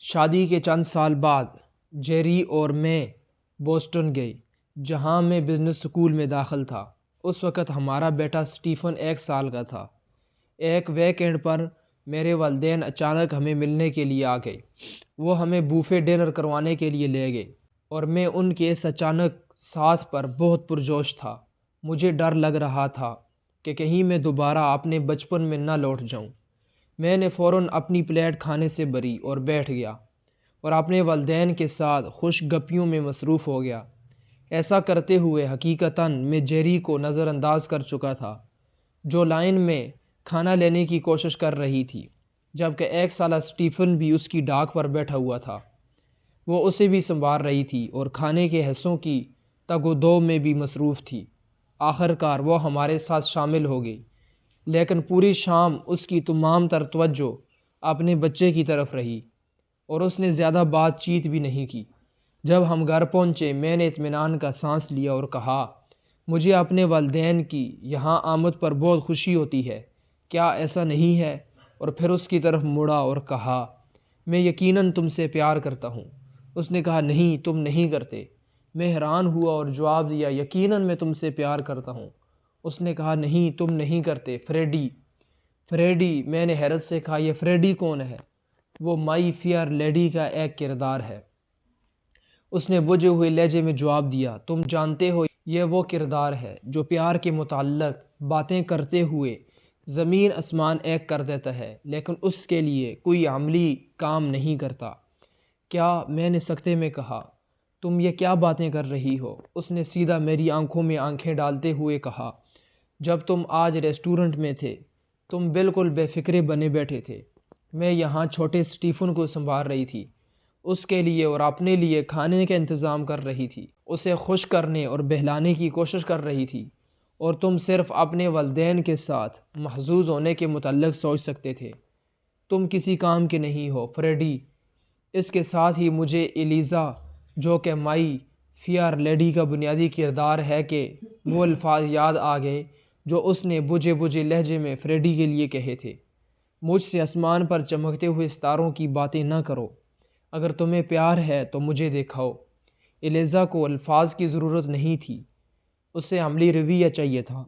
شادی کے چند سال بعد جیری اور میں بوسٹن گئے جہاں میں بزنس اسکول میں داخل تھا۔ اس وقت ہمارا بیٹا سٹیفن 1 سال کا تھا۔ ایک ویک اینڈ پر میرے والدین اچانک ہمیں ملنے کے لیے آ گئے۔ وہ ہمیں بوفے ڈنر کروانے کے لیے لے گئے اور میں ان کے اس اچانک ساتھ پر بہت پرجوش تھا۔ مجھے ڈر لگ رہا تھا کہ کہیں میں دوبارہ اپنے بچپن میں نہ لوٹ جاؤں۔ میں نے فوراً اپنی پلیٹ کھانے سے بھری اور بیٹھ گیا اور اپنے والدین کے ساتھ خوش گپیوں میں مصروف ہو گیا۔ ایسا کرتے ہوئے حقیقتاً میں جیری کو نظر انداز کر چکا تھا، جو لائن میں کھانا لینے کی کوشش کر رہی تھی، جبکہ 1 سالہ سٹیفن بھی اس کی ڈاک پر بیٹھا ہوا تھا۔ وہ اسے بھی سنبھال رہی تھی اور کھانے کے حصوں کی تگ و دو میں بھی مصروف تھی۔ آخر کار وہ ہمارے ساتھ شامل ہو گئی، لیکن پوری شام اس کی تمام تر توجہ اپنے بچے کی طرف رہی اور اس نے زیادہ بات چیت بھی نہیں کی۔ جب ہم گھر پہنچے میں نے اطمینان کا سانس لیا اور کہا، مجھے اپنے والدین کی یہاں آمد پر بہت خوشی ہوتی ہے، کیا ایسا نہیں ہے؟ اور پھر اس کی طرف مڑا اور کہا، میں یقیناً تم سے پیار کرتا ہوں۔ اس نے کہا، نہیں تم نہیں کرتے۔ میں حیران ہوا اور جواب دیا، یقیناً میں تم سے پیار کرتا ہوں۔ اس نے کہا، نہیں تم نہیں کرتے فریڈی۔ فریڈی؟ میں نے حیرت سے کہا، یہ فریڈی کون ہے؟ وہ مائی فیئر لیڈی کا ایک کردار ہے۔ اس نے بجھے ہوئے لہجے میں جواب دیا، تم جانتے ہو یہ وہ کردار ہے جو پیار کے متعلق باتیں کرتے ہوئے زمین آسمان ایک کر دیتا ہے، لیکن اس کے لیے کوئی عملی کام نہیں کرتا۔ کیا؟ میں نے سکتے میں کہا، تم یہ کیا باتیں کر رہی ہو؟ اس نے سیدھا میری آنکھوں میں آنکھیں ڈالتے ہوئے کہا، جب تم آج ریسٹورنٹ میں تھے تم بالکل بے فکرے بنے بیٹھے تھے۔ میں یہاں چھوٹے سٹیفن کو سنبھال رہی تھی، اس کے لیے اور اپنے لیے کھانے کا انتظام کر رہی تھی، اسے خوش کرنے اور بہلانے کی کوشش کر رہی تھی، اور تم صرف اپنے والدین کے ساتھ محظوظ ہونے کے متعلق سوچ سکتے تھے۔ تم کسی کام کے نہیں ہو فریڈی۔ اس کے ساتھ ہی مجھے ایلیزا، جو کہ مائی فیئر لیڈی کا بنیادی کردار ہے، کہ وہ الفاظ یاد آ گئے جو اس نے بجھے بجھے لہجے میں فریڈی کے لیے کہے تھے، مجھ سے آسمان پر چمکتے ہوئے ستاروں کی باتیں نہ کرو، اگر تمہیں پیار ہے تو مجھے دکھاؤ۔ ایلیزا کو الفاظ کی ضرورت نہیں تھی، اسے عملی رویہ چاہیے تھا،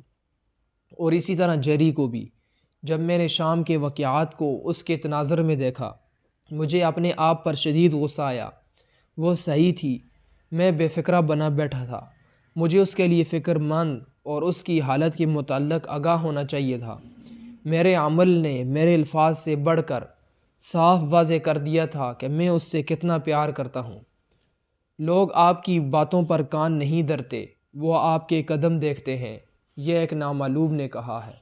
اور اسی طرح جیری کو بھی۔ جب میں نے شام کے واقعات کو اس کے تناظر میں دیکھا مجھے اپنے آپ پر شدید غصہ آیا۔ وہ صحیح تھی، میں بے فکرہ بنا بیٹھا تھا۔ مجھے اس کے لیے فکر مند اور اس کی حالت کے متعلق آگاہ ہونا چاہیے تھا۔ میرے عمل نے میرے الفاظ سے بڑھ کر صاف واضح کر دیا تھا کہ میں اس سے کتنا پیار کرتا ہوں۔ لوگ آپ کی باتوں پر کان نہیں دھرتے، وہ آپ کے قدم دیکھتے ہیں، یہ ایک نامعلوم نے کہا ہے۔